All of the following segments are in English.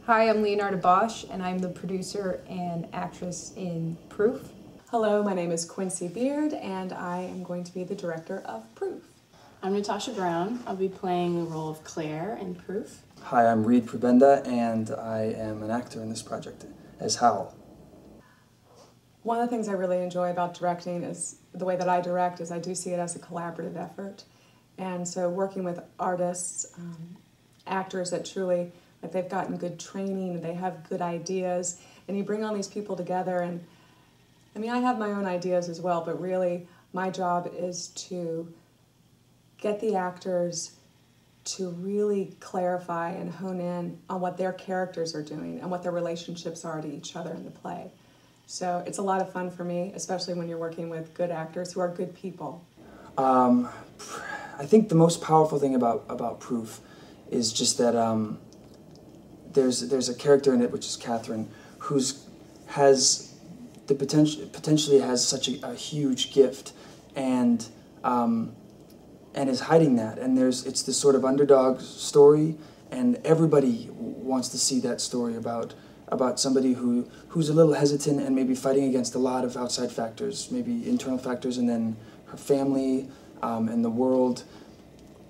Hi, I'm Leonarda Bosch, and I'm the producer and actress in Proof. Hello, my name is Quincy Beard, and I am going to be the director of Proof. I'm Natasha Brown. I'll be playing the role of Claire in Proof. Hi, I'm Reed Prabenda, and I am an actor in this project as Hal. One of the things I really enjoy about directing is the way that I direct is I do see it as a collaborative effort. And so working with artists, actors that truly, like they've gotten good training, they have good ideas, and you bring all these people together. And I mean, I have my own ideas as well, but really my job is to get the actors to really clarify and hone in on what their characters are doing and what their relationships are to each other in the play. So it's a lot of fun for me, especially when you're working with good actors who are good people. I think the most powerful thing about Proof is just that there's a character in it, which is Catherine, potentially has such a huge gift, and is hiding that. And it's this sort of underdog story, and everybody wants to see that story about somebody who's a little hesitant and maybe fighting against a lot of outside factors, maybe internal factors, and then her family and the world.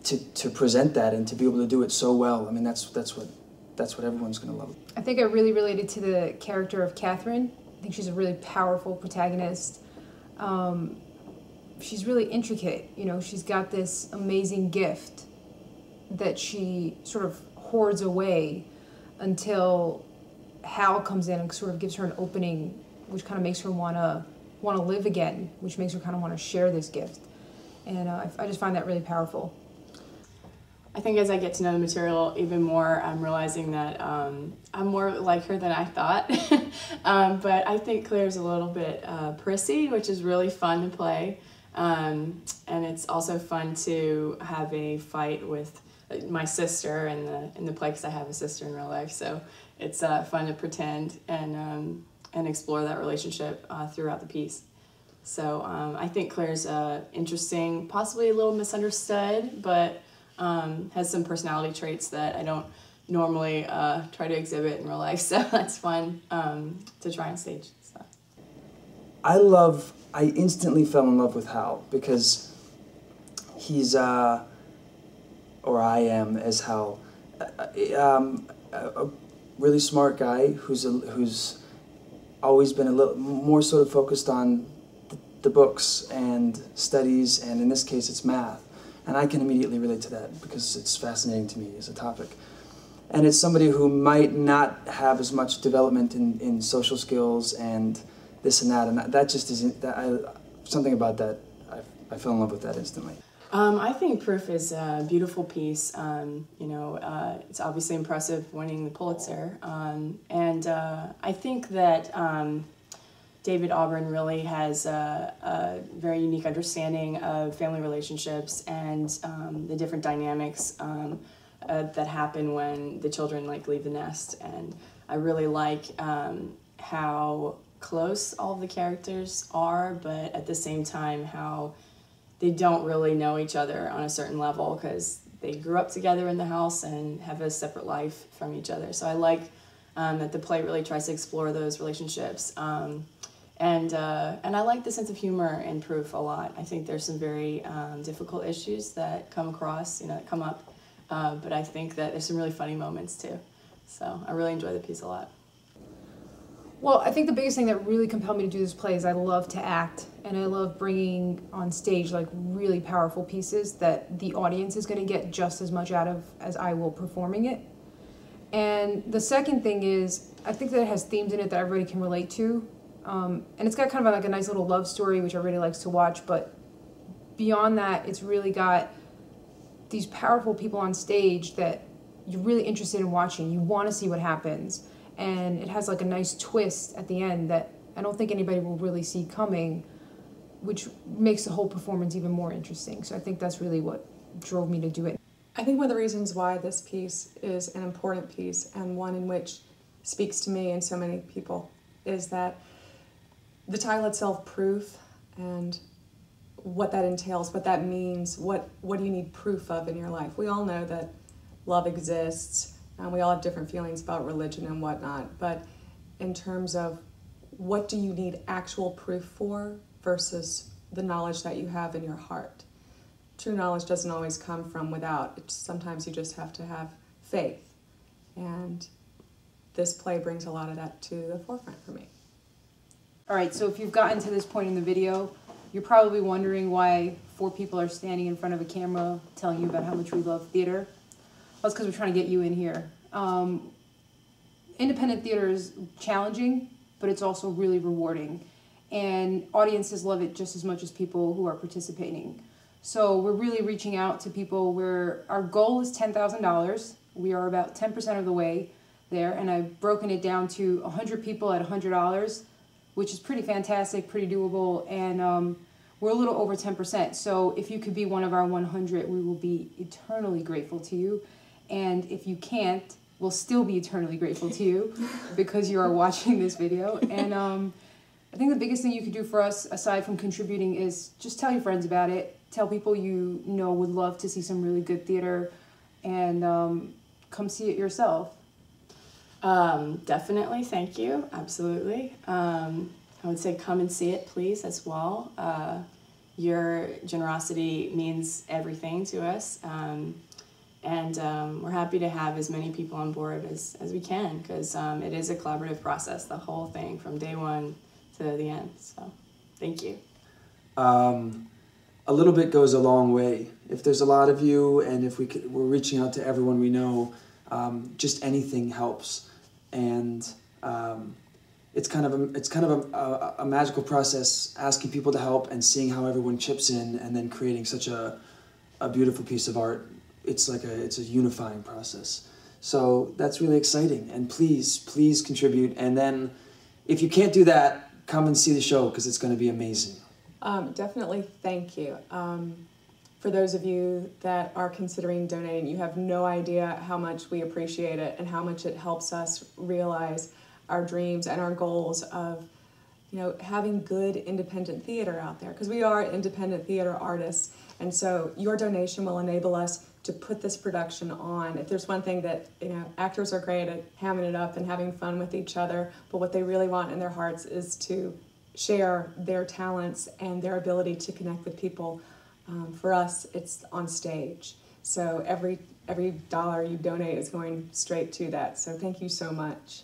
To present that and to be able to do it so well, I mean, that's what everyone's going to love. I think I really related to the character of Catherine. I think she's a really powerful protagonist. She's really intricate, you know, she's got this amazing gift that she sort of hoards away until Hal comes in and sort of gives her an opening, which kind of makes her want to live again, which makes her kind of want to share this gift. And I just find that really powerful. I think as I get to know the material even more, I'm realizing that I'm more like her than I thought. But I think Claire's a little bit prissy, which is really fun to play. And it's also fun to have a fight with my sister in the play, because I have a sister in real life. So it's fun to pretend and explore that relationship throughout the piece. So I think Claire's interesting, possibly a little misunderstood, but has some personality traits that I don't normally try to exhibit in real life. So that's fun to try on stage. So. I instantly fell in love with Hal because he's, or I am as Hal, a really smart guy who's always been a little more sort of focused on the books and studies, and in this case it's math. And I can immediately relate to that because it's fascinating to me as a topic. And it's somebody who might not have as much development in social skills and this and that, and that just isn't, something about that, I fell in love with that instantly. I think Proof is a beautiful piece. It's obviously impressive winning the Pulitzer. And I think that David Auburn really has a very unique understanding of family relationships and the different dynamics that happen when the children leave the nest. And I really like how close all of the characters are, but at the same time how they don't really know each other on a certain level because they grew up together in the house and have a separate life from each other. So I like that the play really tries to explore those relationships. And I like the sense of humor in Proof a lot. I think there's some very difficult issues that come across, that come up. But I think that there's some really funny moments too. So I really enjoy the piece a lot. Well, I think the biggest thing that really compelled me to do this play is I love to act, and I love bringing on stage really powerful pieces that the audience is going to get just as much out of as I will performing it. And the second thing is I think that it has themes in it that everybody can relate to. And it's got kind of a nice little love story, which everybody likes to watch, but beyond that, it's really got these powerful people on stage that you're really interested in watching. You want to see what happens. And it has a nice twist at the end that I don't think anybody will really see coming, which makes the whole performance even more interesting. So I think that's really what drove me to do it. I think one of the reasons why this piece is an important piece and one in which speaks to me and so many people is that the title itself, Proof, and what that entails, what that means, what do you need proof of in your life? We all know that love exists, We all have different feelings about religion and whatnot, but in terms of what do you need actual proof for versus the knowledge that you have in your heart. True knowledge doesn't always come from without. Sometimes you just have to have faith. And this play brings a lot of that to the forefront for me. All right, so if you've gotten to this point in the video, you're probably wondering why 4 people are standing in front of a camera telling you about how much we love theater. Well, it's because we're trying to get you in here. Independent theater is challenging, but it's also really rewarding. And audiences love it just as much as people who are participating. So we're really reaching out to people where our goal is $10,000. We are about 10% of the way there, and I've broken it down to 100 people at $100, which is pretty fantastic, pretty doable, and we're a little over 10%. So if you could be one of our 100, we will be eternally grateful to you. And if you can't, we'll still be eternally grateful to you because you are watching this video. And I think the biggest thing you could do for us, aside from contributing, is just tell your friends about it. Tell people you know would love to see some really good theater, and come see it yourself. Definitely, thank you, absolutely. I would say come and see it, please, as well. Your generosity means everything to us, and we're happy to have as many people on board as we can, because it is a collaborative process, the whole thing, from day one to the end, so thank you. A little bit goes a long way. If there's a lot of you, and if we're reaching out to everyone we know, just anything helps. And it's kind of a magical process, asking people to help and seeing how everyone chips in, and then creating such a beautiful piece of art. It's a unifying process. So that's really exciting. And please contribute. And then if you can't do that, come and see the show, because it's going to be amazing. Definitely thank you. For those of you that are considering donating, you have no idea how much we appreciate it and how much it helps us realize our dreams and our goals of, having good independent theater out there, because we are independent theater artists, and so your donation will enable us to put this production on. If there's one thing that, actors are great at hamming it up and having fun with each other, but what they really want in their hearts is to share their talents and their ability to connect with people. For us, it's on stage. So every dollar you donate is going straight to that. So thank you so much.